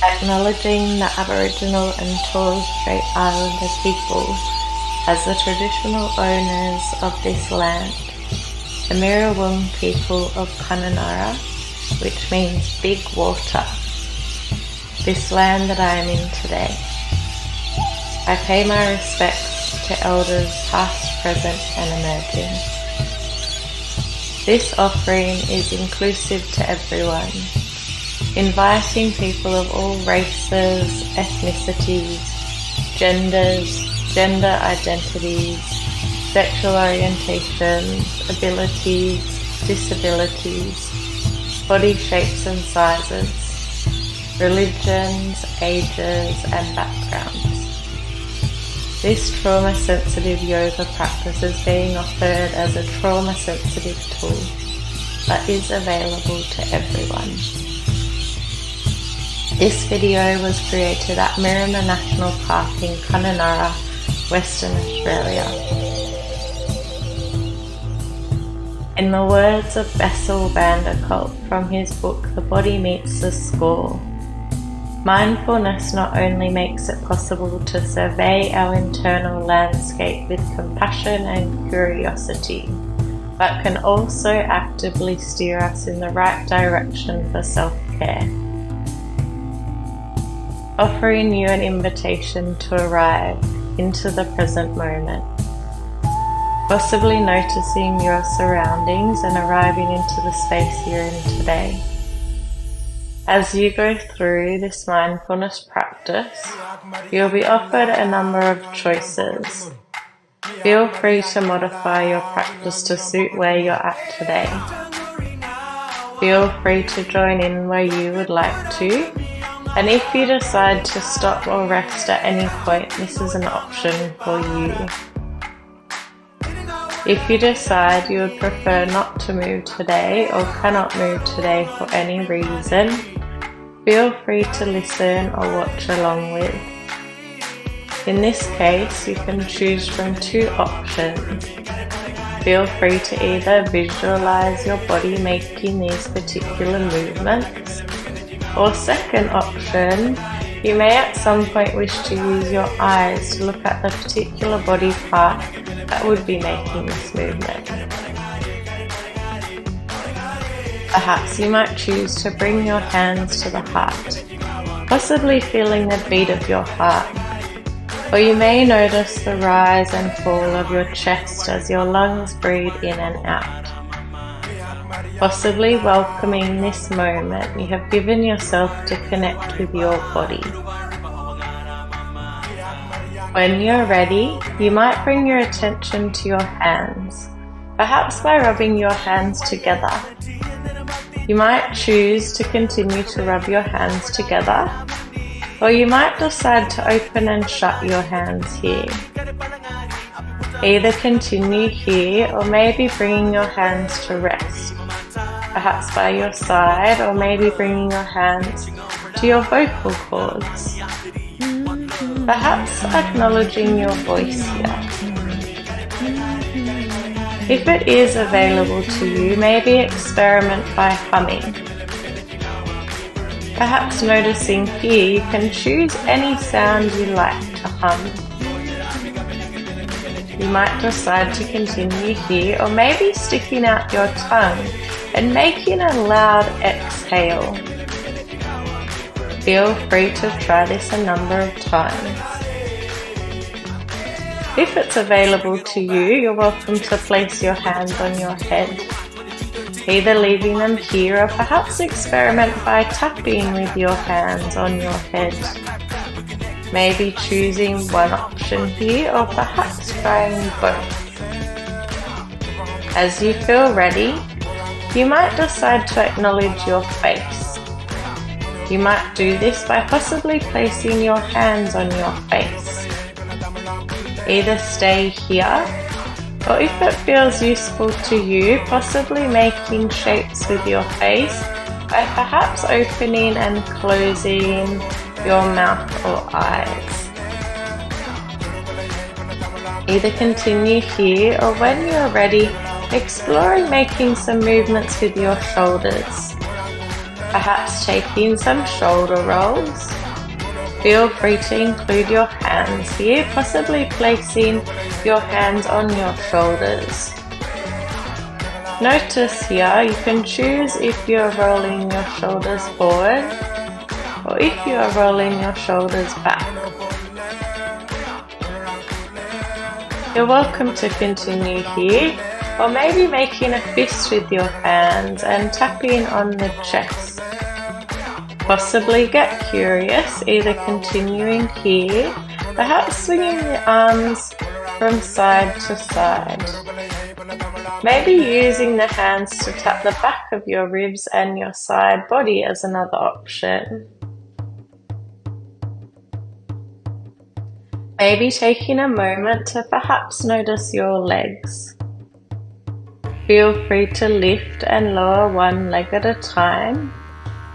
acknowledging the Aboriginal and Torres Strait Islander people as the traditional owners of this land, the Mirima people of Kununurra, which means big water, this land that I am in today. I pay my respects to elders past, present and emerging. This offering is inclusive to everyone, inviting people of all races, ethnicities, genders, gender identities, sexual orientations, abilities, disabilities, body shapes and sizes, religions, ages and backgrounds. This trauma-sensitive yoga practice is being offered as a trauma-sensitive tool, but is available to everyone. This video was created at Mirima National Park in Kununurra, Western Australia. In the words of Bessel van der Kolk from his book The Body Meets the Score, mindfulness not only makes it possible to survey our internal landscape with compassion and curiosity, but can also actively steer us in the right direction for self-care. Offering you an invitation to arrive into the present moment, possibly noticing your surroundings and arriving into the space you're in today. As you go through this mindfulness practice, you'll be offered a number of choices. Feel free to modify your practice to suit where you're at today. Feel free to join in where you would like to, and if you decide to stop or rest at any point, this is an option for you. If you decide you would prefer not to move today or cannot move today for any reason, feel free to listen or watch along with. In this case, you can choose from two options. Feel free to either visualize your body making these particular movements, or second option, you may at some point wish to use your eyes to look at the particular body part that would be making this movement. Perhaps you might choose to bring your hands to the heart, possibly feeling the beat of your heart, or you may notice the rise and fall of your chest as your lungs breathe in and out. Possibly welcoming this moment you have given yourself to connect with your body. When you're ready, you might bring your attention to your hands, perhaps by rubbing your hands together. You might choose to continue to rub your hands together, or you might decide to open and shut your hands here. Either continue here or maybe bringing your hands to rest, perhaps by your side, or maybe bringing your hands to your vocal cords. Perhaps acknowledging your voice here. If it is available to you, maybe experiment by humming. Perhaps noticing here you can choose any sound you like to hum. You might decide to continue here, or maybe sticking out your tongue and making a loud exhale. Feel free to try this a number of times. If it's available to you, you're welcome to place your hands on your head, either leaving them here or perhaps experiment by tapping with your hands on your head. Maybe choosing one option here or perhaps trying both. As you feel ready, you might decide to acknowledge your face. You might do this by possibly placing your hands on your face. Either stay here, or if it feels useful to you, possibly making shapes with your face by perhaps opening and closing your mouth or eyes. Either continue here, or when you're ready, exploring making some movements with your shoulders. perhaps taking some shoulder rolls. Feel free to include your hands here, possibly placing your hands on your shoulders. Notice here, you can choose if you're rolling your shoulders forward or if you are rolling your shoulders back. You're welcome to continue here, or maybe making a fist with your hands and tapping on the chest. Possibly get curious, either continuing here, perhaps swinging the arms from side to side. Maybe using the hands to tap the back of your ribs and your side body as another option. Maybe taking a moment to perhaps notice your legs. Feel free to lift and lower one leg at a time,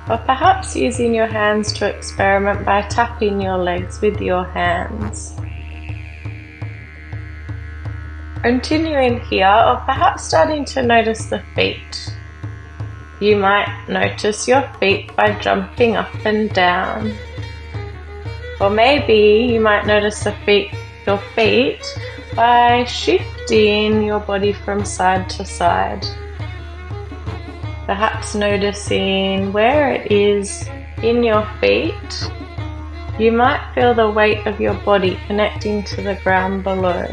or perhaps using your hands to experiment by tapping your legs with your hands. Continuing here, or perhaps starting to notice the feet. You might notice your feet by jumping up and down. Or maybe you might notice your feet by shifting your body from side to side. Perhaps noticing where it is in your feet. You might feel the weight of your body connecting to the ground below.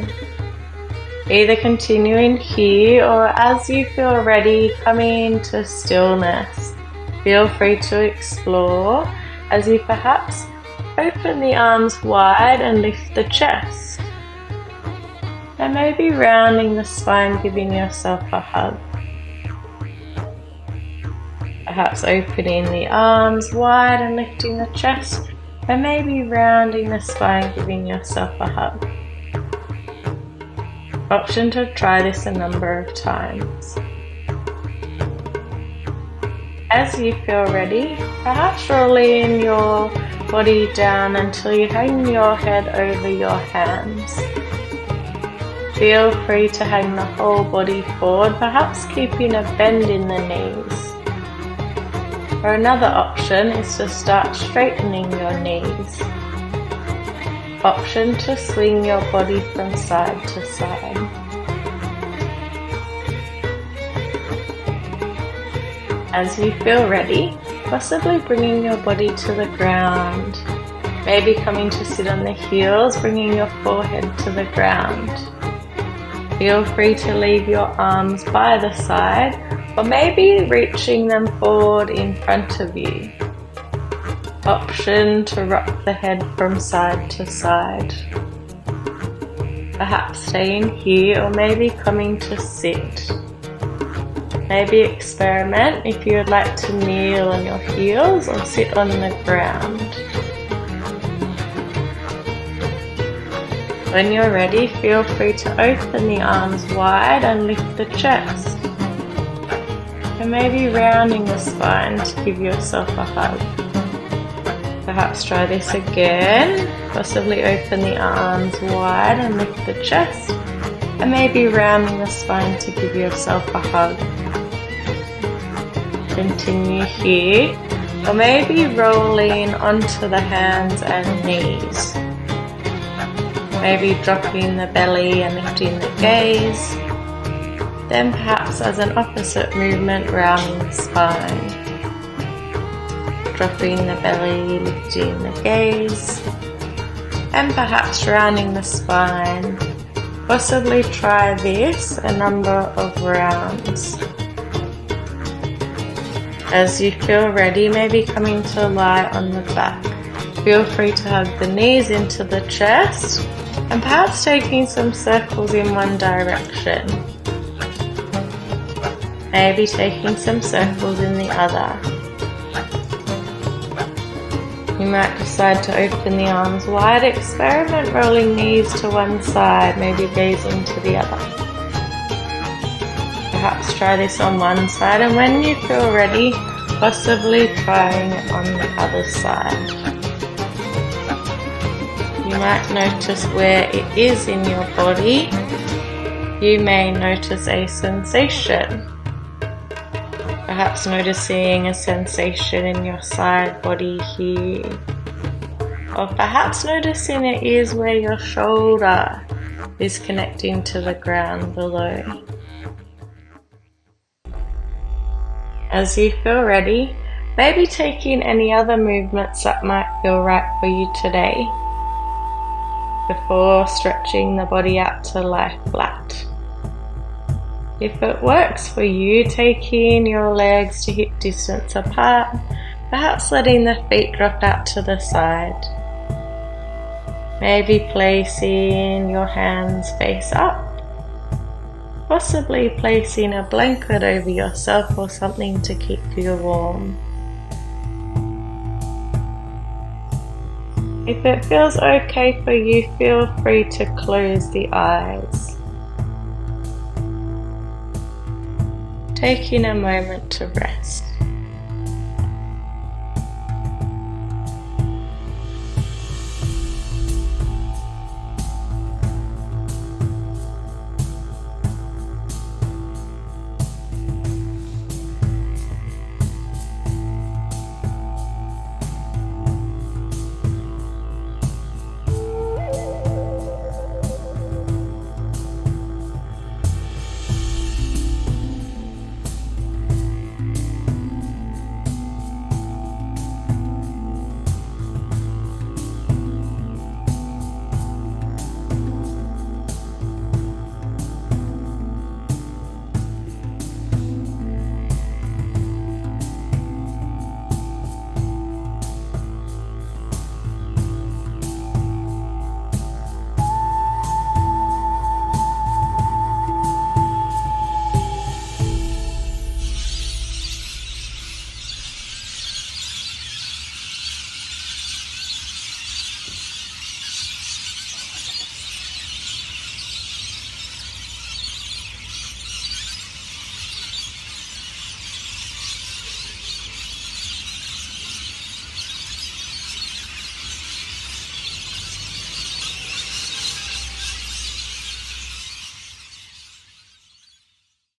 Either continuing here, or as you feel ready, coming to stillness. Feel free to explore as you perhaps open the arms wide and lift the chest. And maybe rounding the spine, giving yourself a hug. Perhaps opening the arms wide and lifting the chest, and maybe rounding the spine, giving yourself a hug. Option to try this a number of times. As you feel ready, perhaps rolling your body down until you hang your head over your hands. Feel free to hang the whole body forward, perhaps keeping a bend in the knees. Or another option is to start straightening your knees. Option to swing your body from side to side. As you feel ready, possibly bringing your body to the ground. Maybe coming to sit on the heels, bringing your forehead to the ground. Feel free to leave your arms by the side, or maybe reaching them forward in front of you. Option to rock the head from side to side. Perhaps staying here, or maybe coming to sit. Maybe experiment if you would like to kneel on your heels or sit on the ground. When you're ready, feel free to open the arms wide and lift the chest. And maybe rounding the spine to give yourself a hug. Perhaps try this again. Possibly open the arms wide and lift the chest. And maybe rounding the spine to give yourself a hug. Continue here, or maybe rolling onto the hands and knees. Maybe dropping the belly and lifting the gaze. Then perhaps as an opposite movement, rounding the spine. Dropping the belly, lifting the gaze. And perhaps rounding the spine. Possibly try this a number of rounds. As you feel ready, maybe coming to lie on the back. Feel free to hug the knees into the chest, and perhaps taking some circles in one direction. Maybe taking some circles in the other. You might decide to open the arms wide, experiment rolling knees to one side, maybe gazing to the other. Perhaps try this on one side, and when you feel ready, possibly trying it on the other side. You might notice where it is in your body. You may notice a sensation. Perhaps noticing a sensation in your side body here, or perhaps noticing it is where your shoulder is connecting to the ground below. As you feel ready, maybe taking any other movements that might feel right for you today before stretching the body out to lie flat. If it works for you, taking your legs to hip distance apart, perhaps letting the feet drop out to the side. Maybe placing your hands face up, possibly placing a blanket over yourself or something to keep you warm. If it feels okay for you, feel free to close the eyes. Taking a moment to rest.